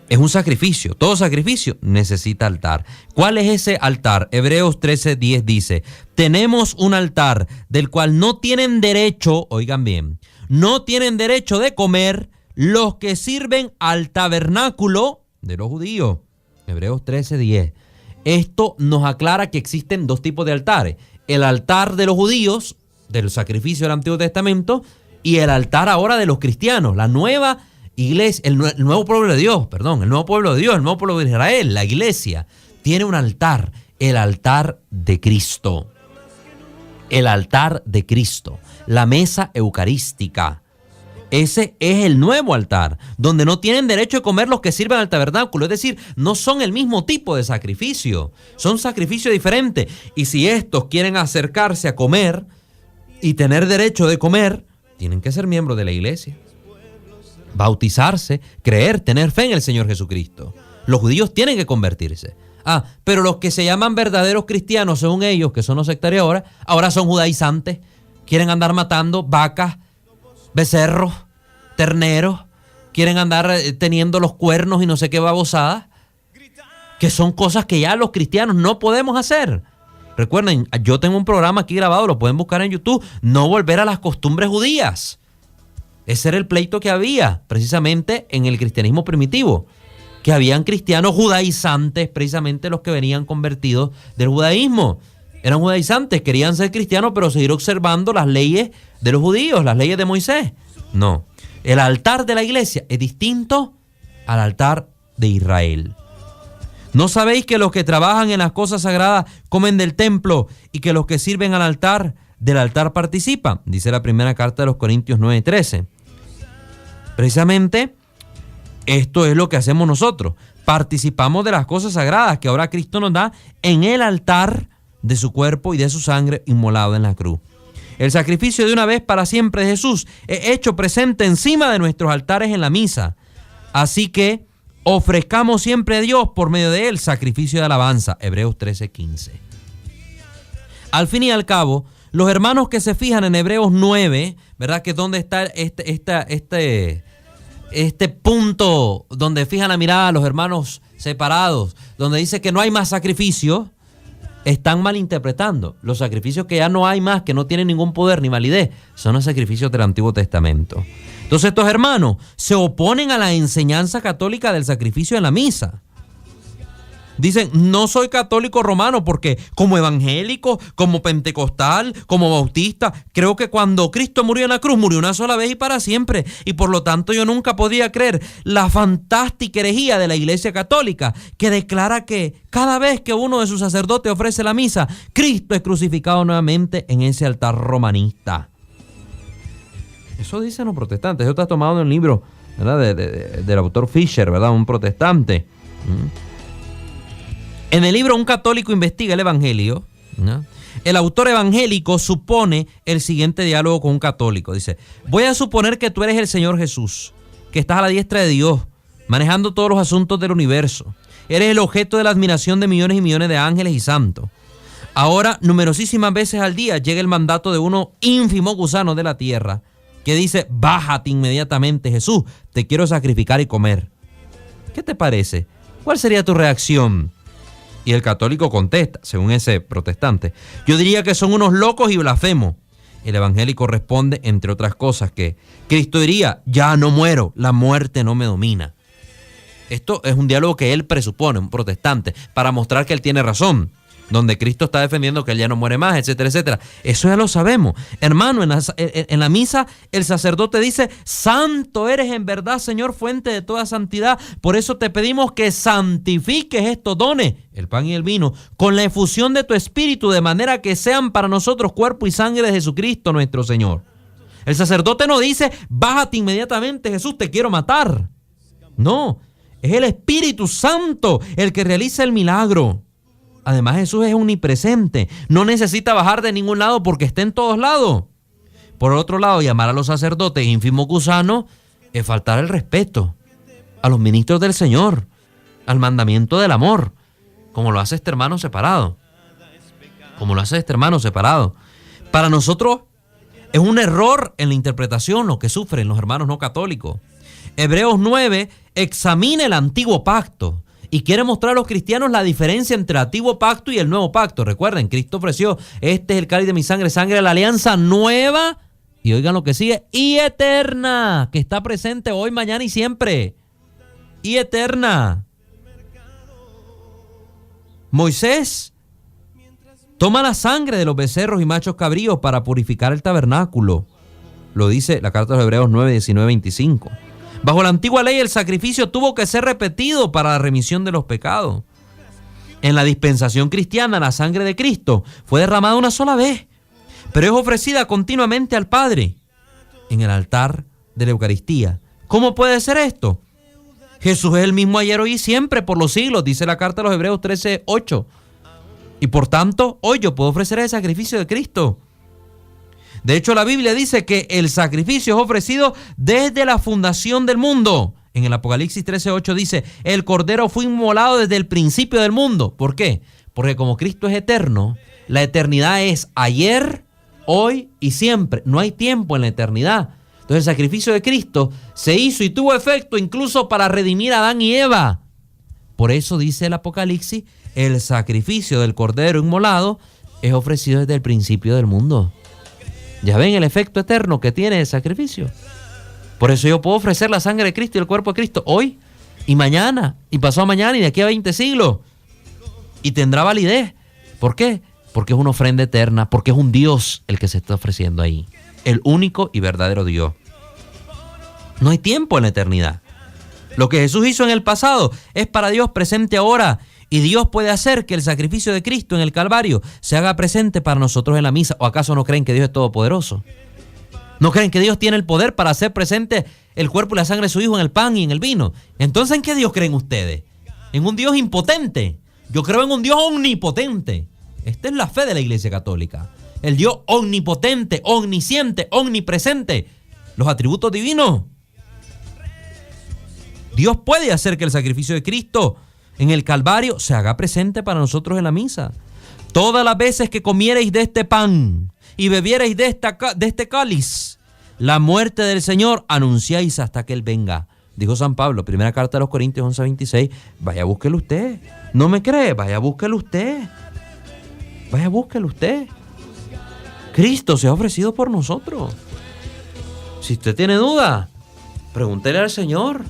Speaker 1: es un sacrificio. Todo sacrificio necesita altar. ¿Cuál es ese altar? Hebreos 13:10 dice: tenemos un altar del cual no tienen derecho, oigan bien, no tienen derecho de comer los que sirven al tabernáculo de los judíos. Hebreos 13:10. Esto nos aclara que existen dos tipos de altares. El altar de los judíos, del sacrificio del Antiguo Testamento, y el altar ahora de los cristianos, la nueva iglesia, el nuevo pueblo de Dios, el nuevo pueblo de Dios, el nuevo pueblo de Israel, la iglesia, tiene un altar, el altar de Cristo. El altar de Cristo, la mesa eucarística. Ese es el nuevo altar, donde no tienen derecho a comer los que sirven al tabernáculo. Es decir, no son el mismo tipo de sacrificio, son sacrificios diferentes. Y si estos quieren acercarse a comer y tener derecho de comer, tienen que ser miembros de la iglesia, bautizarse, creer, tener fe en el Señor Jesucristo. Los judíos tienen que convertirse. Pero los que se llaman verdaderos cristianos, según ellos, que son los sectarios ahora son judaizantes, quieren andar matando vacas, becerros, terneros, quieren andar teniendo los cuernos y no sé qué babosadas, que son cosas que ya los cristianos no podemos hacer. Recuerden, yo tengo un programa aquí grabado, lo pueden buscar en YouTube, no volver a las costumbres judías. Ese era el pleito que había precisamente en el cristianismo primitivo, que habían cristianos judaizantes, precisamente los que venían convertidos del judaísmo. Eran judaizantes, querían ser cristianos, pero seguir observando las leyes de los judíos, las leyes de Moisés. No, el altar de la iglesia es distinto al altar de Israel. ¿No sabéis que los que trabajan en las cosas sagradas comen del templo y que los que sirven al altar, del altar participan? Dice la primera carta de los Corintios 9:13. Precisamente Esto es lo que hacemos nosotros. Participamos de las cosas sagradas que ahora Cristo nos da en el altar de su cuerpo y de su sangre inmolado en la cruz. El sacrificio de una vez para siempre de Jesús es hecho presente encima de nuestros altares en la misa. Así que ofrezcamos siempre a Dios por medio de él sacrificio de alabanza. Hebreos 13:15. Al fin y al cabo, los hermanos que se fijan en Hebreos 9, ¿verdad? Que es donde está este punto donde fijan la mirada a los hermanos separados, donde dice que no hay más sacrificio, están malinterpretando. Los sacrificios que ya no hay más, que no tienen ningún poder ni validez, son los sacrificios del Antiguo Testamento. Entonces estos hermanos se oponen a la enseñanza católica del sacrificio en la misa. Dicen, no soy católico romano porque como evangélico, como pentecostal, como bautista, creo que cuando Cristo murió en la cruz, murió una sola vez y para siempre. Y por lo tanto yo nunca podría creer la fantástica herejía de la Iglesia Católica que declara que cada vez que uno de sus sacerdotes ofrece la misa, Cristo es crucificado nuevamente en ese altar romanista. Eso dicen los protestantes. Eso está tomado en un libro, ¿verdad? Del autor Fisher, ¿verdad? Un protestante. En el libro Un católico investiga el evangelio, ¿no? El autor evangélico supone el siguiente diálogo con un católico. Dice, voy a suponer que tú eres el Señor Jesús, que estás a la diestra de Dios, manejando todos los asuntos del universo. Eres el objeto de la admiración de millones y millones de ángeles y santos. Ahora, numerosísimas veces al día llega el mandato de uno ínfimo gusano de la tierra que dice, bájate inmediatamente, Jesús, te quiero sacrificar y comer. ¿Qué te parece? ¿Cuál sería tu reacción? Y el católico contesta, según ese protestante, yo diría que son unos locos y blasfemos. El evangélico responde, entre otras cosas, que Cristo diría, ya no muero, la muerte no me domina. Esto es un diálogo que él presupone, un protestante, para mostrar que él tiene razón, donde Cristo está defendiendo que él ya no muere más, etcétera, etcétera. Eso ya lo sabemos. Hermano, en la misa el sacerdote dice, santo eres en verdad, Señor, fuente de toda santidad. Por eso te pedimos que santifiques estos dones, el pan y el vino, con la efusión de tu espíritu, de manera que sean para nosotros cuerpo y sangre de Jesucristo nuestro Señor. El sacerdote no dice, bájate inmediatamente, Jesús, te quiero matar. No, es el Espíritu Santo el que realiza el milagro. Además, Jesús es omnipresente. No necesita bajar de ningún lado porque está en todos lados. Por otro lado, llamar a los sacerdotes ínfimos gusanos es faltar el respeto a los ministros del Señor, al mandamiento del amor, como lo hace este hermano separado. Para nosotros es un error en la interpretación lo que sufren los hermanos no católicos. Hebreos 9 examina el antiguo pacto y quiere mostrar a los cristianos la diferencia entre el antiguo pacto y el nuevo pacto. Recuerden, Cristo ofreció, este es el cáliz de mi sangre, sangre de la alianza nueva, y oigan lo que sigue, y eterna, que está presente hoy, mañana y siempre. Y eterna. Moisés toma la sangre de los becerros y machos cabríos para purificar el tabernáculo. Lo dice la carta de los Hebreos 9, 19, 25. Bajo la antigua ley, el sacrificio tuvo que ser repetido para la remisión de los pecados. En la dispensación cristiana, la sangre de Cristo fue derramada una sola vez, pero es ofrecida continuamente al Padre en el altar de la Eucaristía. ¿Cómo puede ser esto? Jesús es el mismo ayer, hoy y siempre, por los siglos, dice la carta de los Hebreos 13, 8. Y por tanto, hoy yo puedo ofrecer el sacrificio de Cristo. De hecho, la Biblia dice que el sacrificio es ofrecido desde la fundación del mundo. En el Apocalipsis 13:8 dice, el Cordero fue inmolado desde el principio del mundo. ¿Por qué? Porque como Cristo es eterno, la eternidad es ayer, hoy y siempre. No hay tiempo en la eternidad. Entonces el sacrificio de Cristo se hizo y tuvo efecto incluso para redimir a Adán y Eva. Por eso dice el Apocalipsis, el sacrificio del Cordero inmolado es ofrecido desde el principio del mundo. ¿Ya ven el efecto eterno que tiene el sacrificio? Por eso yo puedo ofrecer la sangre de Cristo y el cuerpo de Cristo hoy y mañana y pasado mañana y de aquí a 20 siglos. Y tendrá validez. ¿Por qué? Porque es una ofrenda eterna, porque es un Dios el que se está ofreciendo ahí. El único y verdadero Dios. No hay tiempo en la eternidad. Lo que Jesús hizo en el pasado es para Dios presente ahora. Y Dios puede hacer que el sacrificio de Cristo en el Calvario se haga presente para nosotros en la misa. ¿O acaso no creen que Dios es todopoderoso? ¿No creen que Dios tiene el poder para hacer presente el cuerpo y la sangre de su Hijo en el pan y en el vino. Entonces, ¿en qué Dios creen ustedes? ¿En un Dios impotente? Yo creo en un Dios omnipotente. Esta es la fe de la Iglesia Católica. El Dios omnipotente, omnisciente, omnipresente. Los atributos divinos. Dios puede hacer que el sacrificio de Cristo en el Calvario se haga presente para nosotros en la misa. Todas las veces que comiereis de este pan y bebiereis de este cáliz, la muerte del Señor anunciáis hasta que Él venga. Dijo San Pablo, primera carta a los Corintios 11:26. Vaya, búsquelo usted. ¿No me cree? Vaya, búsquelo usted. Vaya, búsquelo usted. Cristo se ha ofrecido por nosotros. Si usted tiene duda, pregúntele al Señor.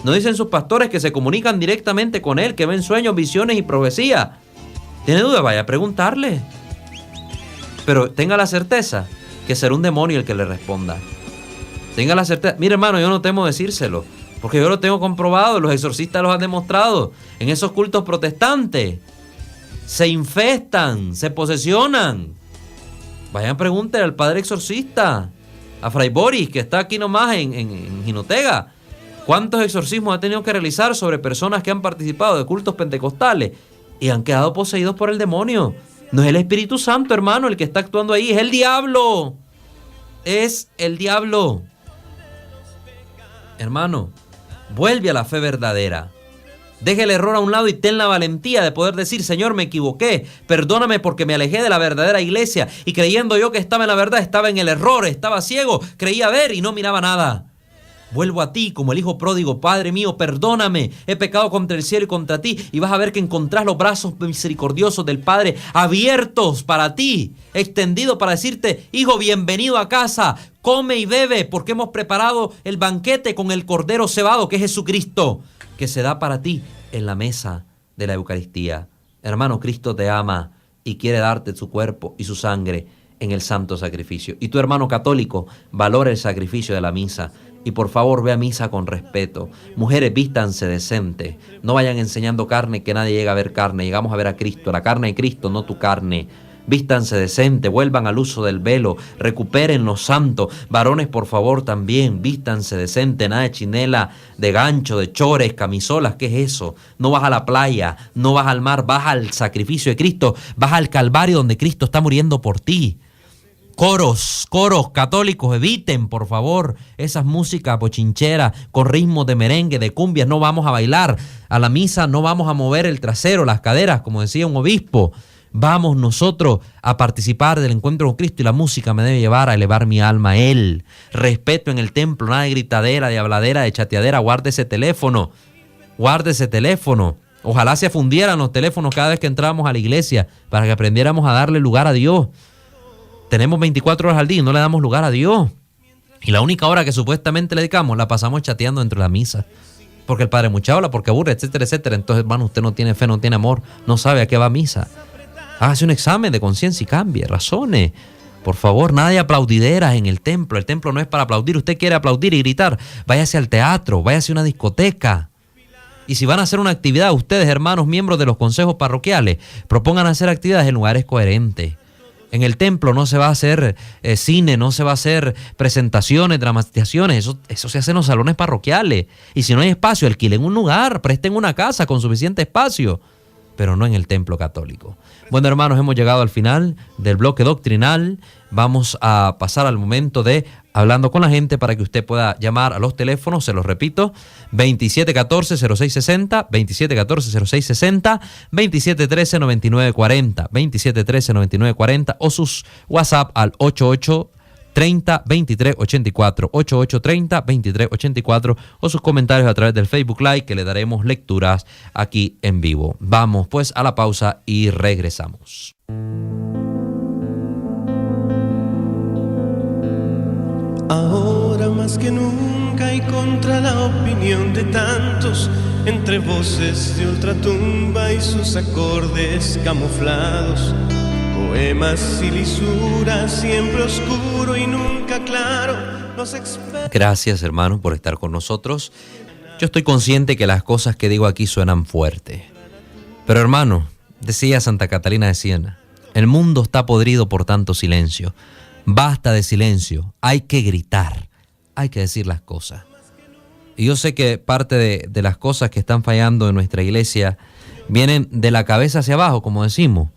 Speaker 1: ¿No dicen sus pastores que se comunican directamente con Él, que ven sueños, visiones y profecías? ¿Tiene duda? Vaya a preguntarle. Pero tenga la certeza que será un demonio el que le responda. Tenga la certeza. Mire, hermano, yo no temo decírselo, porque yo lo tengo comprobado, los exorcistas los han demostrado. En esos cultos protestantes se infestan, se posesionan. Vayan, pregúntenle al padre exorcista, a Fray Boris, que está aquí nomás en Jinotega. ¿Cuántos exorcismos ha tenido que realizar sobre personas que han participado de cultos pentecostales y han quedado poseídos por el demonio? No es el Espíritu Santo, hermano, el que está actuando ahí, es el diablo. Es el diablo. Hermano, vuelve a la fe verdadera. Deje el error a un lado y ten la valentía de poder decir: Señor, me equivoqué, perdóname porque me alejé de la verdadera iglesia y creyendo yo que estaba en la verdad, estaba en el error, estaba ciego, creía ver y no miraba nada. Vuelvo a ti como el hijo pródigo. Padre mío, perdóname, he pecado contra el cielo y contra ti. Y vas a ver que encontrás los brazos misericordiosos del Padre abiertos para ti, extendidos para decirte: hijo, bienvenido a casa, come y bebe, porque hemos preparado el banquete con el cordero cebado, que es Jesucristo, que se da para ti en la mesa de la Eucaristía. Hermano, Cristo te ama y quiere darte su cuerpo y su sangre en el santo sacrificio. Y tu hermano católico, valora el sacrificio de la misa. Y por favor, ve a misa con respeto. Mujeres, vístanse decente. No vayan enseñando carne, que nadie llega a ver carne. Llegamos a ver a Cristo, la carne de Cristo, no tu carne. Vístanse decente, vuelvan al uso del velo, recuperen lo santo. Varones, por favor, también, vístanse decente, nada de chinela, de gancho, de chores, camisolas. ¿Qué es eso? No vas a la playa, no vas al mar, vas al sacrificio de Cristo, vas al Calvario donde Cristo está muriendo por ti. Coros católicos, eviten por favor esas músicas bochincheras con ritmos de merengue, de cumbias. No vamos a bailar a la misa, no vamos a mover el trasero, las caderas, como decía un obispo. Vamos nosotros a participar del encuentro con Cristo y la música me debe llevar a elevar mi alma a Él. Respeto en el templo, nada de gritadera, de habladera, de chateadera. Guarde ese teléfono. Ojalá se fundieran los teléfonos cada vez que entrábamos a la iglesia para que aprendiéramos a darle lugar a Dios. Tenemos 24 horas al día y no le damos lugar a Dios. Y la única hora que supuestamente le dedicamos la pasamos chateando dentro de la misa. Porque el padre mucha habla, porque aburre, etcétera, etcétera. Entonces, hermano, usted no tiene fe, no tiene amor, no sabe a qué va a misa. Hágase un examen de conciencia y cambie, razone. Por favor, nada de aplaudideras en el templo. El templo no es para aplaudir. Usted quiere aplaudir y gritar, váyase al teatro, váyase a una discoteca. Y si van a hacer una actividad, ustedes, hermanos, miembros de los consejos parroquiales, propongan hacer actividades en lugares coherentes. En el templo no se va a hacer cine, no se va a hacer presentaciones, dramatizaciones. Eso se hace en los salones parroquiales. Y si no hay espacio, alquilen un lugar, presten una casa con suficiente espacio, pero no en el templo católico. Bueno, hermanos, hemos llegado al final del bloque doctrinal. Vamos a pasar al momento de hablando con la gente para que usted pueda llamar a los teléfonos, se los repito, 2714-0660, 2714-0660, 2713-9940, 2713-9940 o sus WhatsApp al 8830-2384, 8830-2384 o sus comentarios a través del Facebook Live que le daremos lecturas aquí en vivo. Vamos pues a la pausa y regresamos.
Speaker 2: Ahora más que nunca y contra la opinión de tantos, entre voces de ultratumba y sus acordes camuflados, poemas y lisuras, siempre oscuro y nunca claro.
Speaker 1: Gracias, hermano, por estar con nosotros. Yo estoy consciente que las cosas que digo aquí suenan fuerte. Pero, hermano, decía Santa Catalina de Siena, el mundo está podrido por tanto silencio. Basta de silencio, hay que gritar, hay que decir las cosas. Y yo sé que parte de las cosas que están fallando en nuestra iglesia vienen de la cabeza hacia abajo, como decimos.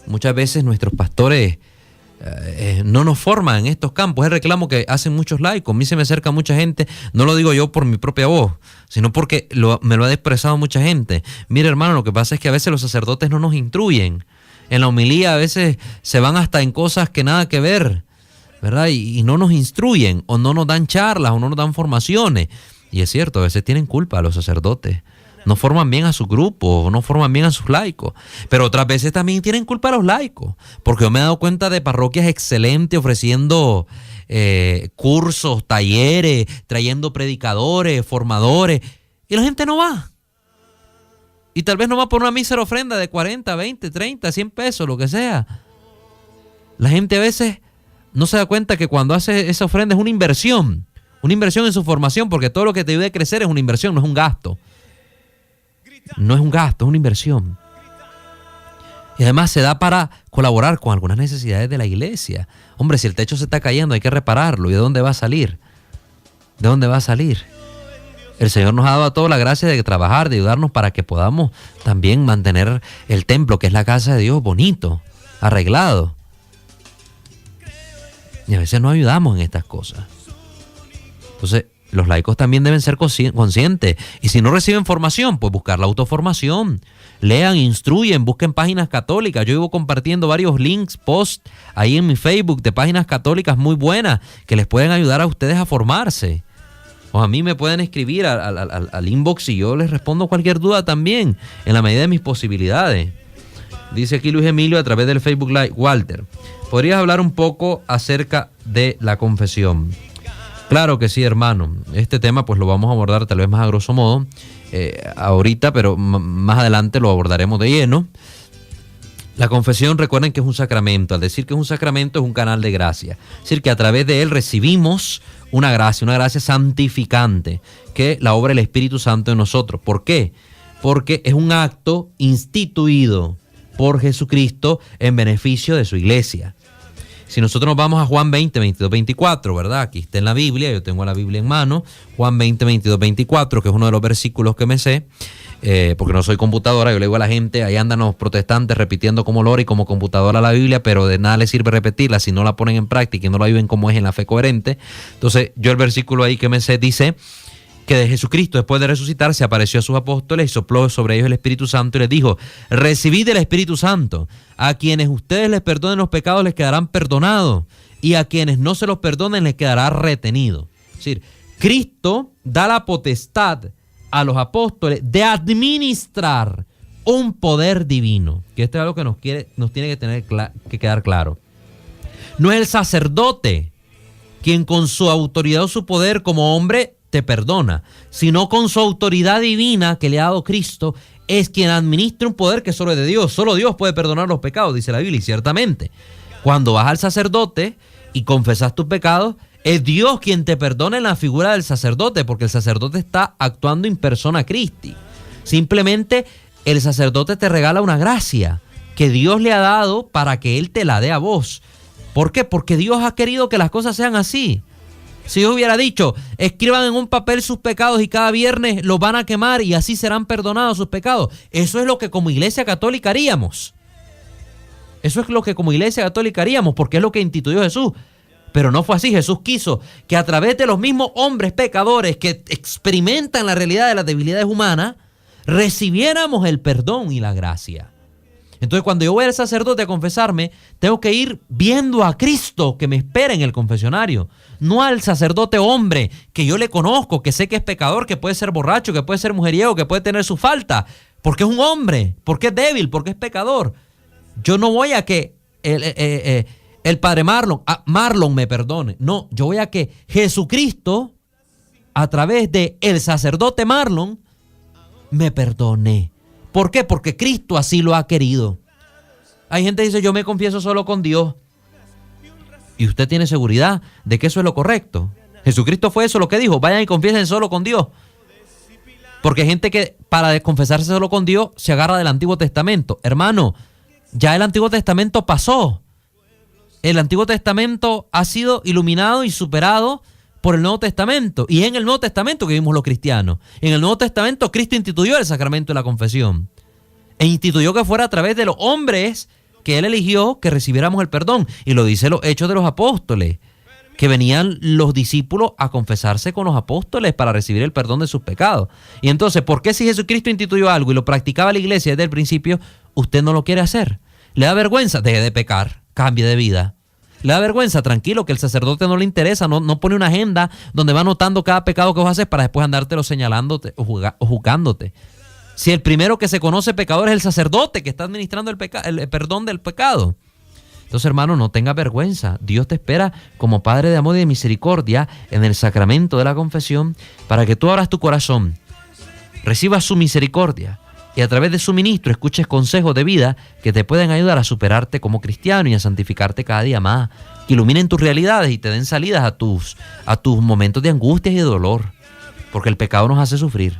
Speaker 1: Muchas veces nuestros pastores no nos forman en estos campos. Es el reclamo que hacen muchos laicos. A mí se me acerca mucha gente, no lo digo yo por mi propia voz, sino porque me lo ha expresado mucha gente. Mire, hermano, lo que pasa es que a veces los sacerdotes no nos instruyen. En la homilía a veces se van hasta en cosas que nada que ver, ¿verdad? Y no nos instruyen, o no nos dan charlas, o no nos dan formaciones. Y es cierto, a veces tienen culpa los sacerdotes. No forman bien a sus grupos, no forman bien a sus laicos. Pero otras veces también tienen culpa a los laicos. Porque yo me he dado cuenta de parroquias excelentes ofreciendo cursos, talleres, trayendo predicadores, formadores. Y la gente no va. Y tal vez no va por una mísera ofrenda de 40, 20, 30, 100 pesos, lo que sea. La gente a veces no se da cuenta que cuando hace esa ofrenda es una inversión. Una inversión en su formación, porque todo lo que te ayude a crecer es una inversión, no es un gasto. No es un gasto, es una inversión. Y además se da para colaborar con algunas necesidades de la iglesia. Hombre, si el techo se está cayendo, hay que repararlo. ¿Y de dónde va a salir? ¿De dónde va a salir? El Señor nos ha dado a todos la gracia de trabajar, de ayudarnos para que podamos también mantener el templo, que es la casa de Dios, bonito, arreglado. Y a veces no ayudamos en estas cosas. Entonces, los laicos también deben ser conscientes. Y si no reciben formación, pues buscar la autoformación. Lean, instruyen, busquen páginas católicas. Yo vivo compartiendo varios links, posts ahí en mi Facebook de páginas católicas muy buenas que les pueden ayudar a ustedes a formarse. O a mí me pueden escribir al inbox y yo les respondo cualquier duda también, en la medida de mis posibilidades. Dice aquí Luis Emilio a través del Facebook Live: Walter, ¿podrías hablar un poco acerca de la confesión? Claro que sí, hermano. Este tema pues lo vamos a abordar tal vez más a grosso modo ahorita, pero más adelante lo abordaremos de lleno. La confesión, recuerden que es un sacramento. Al decir que es un sacramento, es un canal de gracia. Es decir, que a través de él recibimos una gracia santificante, que la obra del Espíritu Santo en nosotros. ¿Por qué? Porque es un acto instituido por Jesucristo en beneficio de su iglesia. Si nosotros nos vamos a Juan 20, 22, 24, ¿verdad? Aquí está en la Biblia, yo tengo la Biblia en mano. Juan 20, 22, 24, que es uno de los versículos que me sé, porque no soy computadora. Yo le digo a la gente, ahí andan los protestantes repitiendo como lora y como computadora la Biblia, pero de nada les sirve repetirla si no la ponen en práctica y no la viven como es en la fe coherente. Entonces, yo el versículo ahí que me sé dice que de Jesucristo, después de resucitar, se apareció a sus apóstoles y sopló sobre ellos el Espíritu Santo y les dijo: recibid el Espíritu Santo. A quienes ustedes les perdonen los pecados les quedarán perdonados, y a quienes no se los perdonen les quedará retenido. Es decir, Cristo da la potestad a los apóstoles de administrar un poder divino, que esto es algo que nos tiene que quedar claro. No es el sacerdote quien con su autoridad o su poder como hombre te perdona, sino con su autoridad divina que le ha dado Cristo, es quien administra un poder que solo es de Dios. Solo Dios puede perdonar los pecados, dice la Biblia, y ciertamente, cuando vas al sacerdote y confesas tus pecados, es Dios quien te perdona en la figura del sacerdote, porque el sacerdote está actuando in persona Christi. Simplemente el sacerdote te regala una gracia que Dios le ha dado para que Él te la dé a vos. ¿Por qué? Porque Dios ha querido que las cosas sean así. Si Dios hubiera dicho, escriban en un papel sus pecados y cada viernes los van a quemar y así serán perdonados sus pecados, eso es lo que como iglesia católica haríamos. Eso es lo que como iglesia católica haríamos, porque es lo que instituyó Jesús. Pero no fue así. Jesús quiso que a través de los mismos hombres pecadores que experimentan la realidad de las debilidades humanas, recibiéramos el perdón y la gracia. Entonces, cuando yo voy al sacerdote a confesarme, tengo que ir viendo a Cristo que me espera en el confesionario. No al sacerdote hombre que yo le conozco, que sé que es pecador, que puede ser borracho, que puede ser mujeriego, que puede tener su falta, porque es un hombre, porque es débil, porque es pecador. Yo no voy a que el padre Marlon me perdone. No, yo voy a que Jesucristo, a través de el sacerdote Marlon, me perdone. ¿Por qué? Porque Cristo así lo ha querido. Hay gente que dice, yo me confieso solo con Dios. ¿Y usted tiene seguridad de que eso es lo correcto? Jesucristo fue eso lo que dijo, vayan y confiesen solo con Dios. Porque hay gente que para confesarse solo con Dios se agarra del Antiguo Testamento. Hermano, ya el Antiguo Testamento pasó. El Antiguo Testamento ha sido iluminado y superado por el Nuevo Testamento. Y es en el Nuevo Testamento que vimos los cristianos. En el Nuevo Testamento Cristo instituyó el sacramento de la confesión. E instituyó que fuera a través de los hombres que Él eligió que recibiéramos el perdón. Y lo dice los Hechos de los Apóstoles, que venían los discípulos a confesarse con los apóstoles para recibir el perdón de sus pecados. Y entonces, ¿por qué si Jesucristo instituyó algo y lo practicaba la iglesia desde el principio, usted no lo quiere hacer? ¿Le da vergüenza? Deje de pecar, cambie de vida. ¿Le da vergüenza? Tranquilo, que el sacerdote no le interesa, no pone una agenda donde va anotando cada pecado que vos haces para después andártelo señalándote o juzgándote. Si el primero que se conoce pecador es el sacerdote que está administrando el perdón del pecado. Entonces, hermano, no tengas vergüenza. Dios te espera como Padre de amor y de misericordia en el sacramento de la confesión para que tú abras tu corazón, recibas su misericordia y a través de su ministro escuches consejos de vida que te pueden ayudar a superarte como cristiano y a santificarte cada día más, que iluminen tus realidades y te den salidas a tus momentos de angustia y de dolor, porque el pecado nos hace sufrir.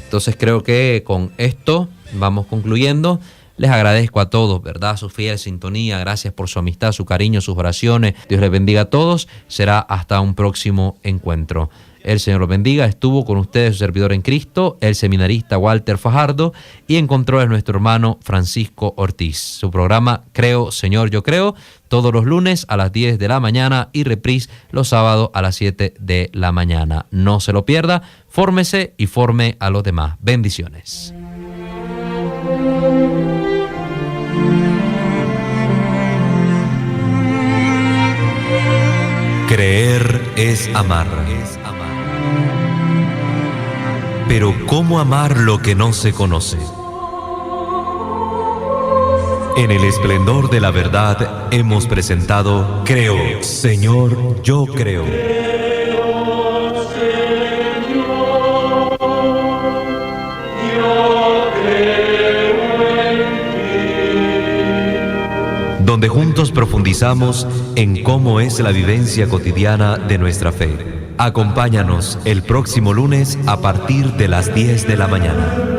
Speaker 1: Entonces creo que con esto vamos concluyendo. Les agradezco a todos, ¿verdad? Su fiel sintonía. Gracias por su amistad, su cariño, sus oraciones. Dios les bendiga a todos. Será hasta un próximo encuentro. El Señor los bendiga. Estuvo con ustedes su servidor en Cristo, el seminarista Walter Fajardo, y en controles nuestro hermano Francisco Ortiz. Su programa Creo, Señor, Yo Creo, todos los lunes a las 10 de la mañana y reprise los sábados a las 7 de la mañana. No se lo pierda. Fórmese y forme a los demás. Bendiciones.
Speaker 3: Creer es amar. Pero ¿cómo amar lo que no se conoce? En el esplendor de la verdad hemos presentado Creo, Señor, yo creo. Donde juntos profundizamos en cómo es la vivencia cotidiana de nuestra fe. Acompáñanos el próximo lunes a partir de las 10 de la mañana.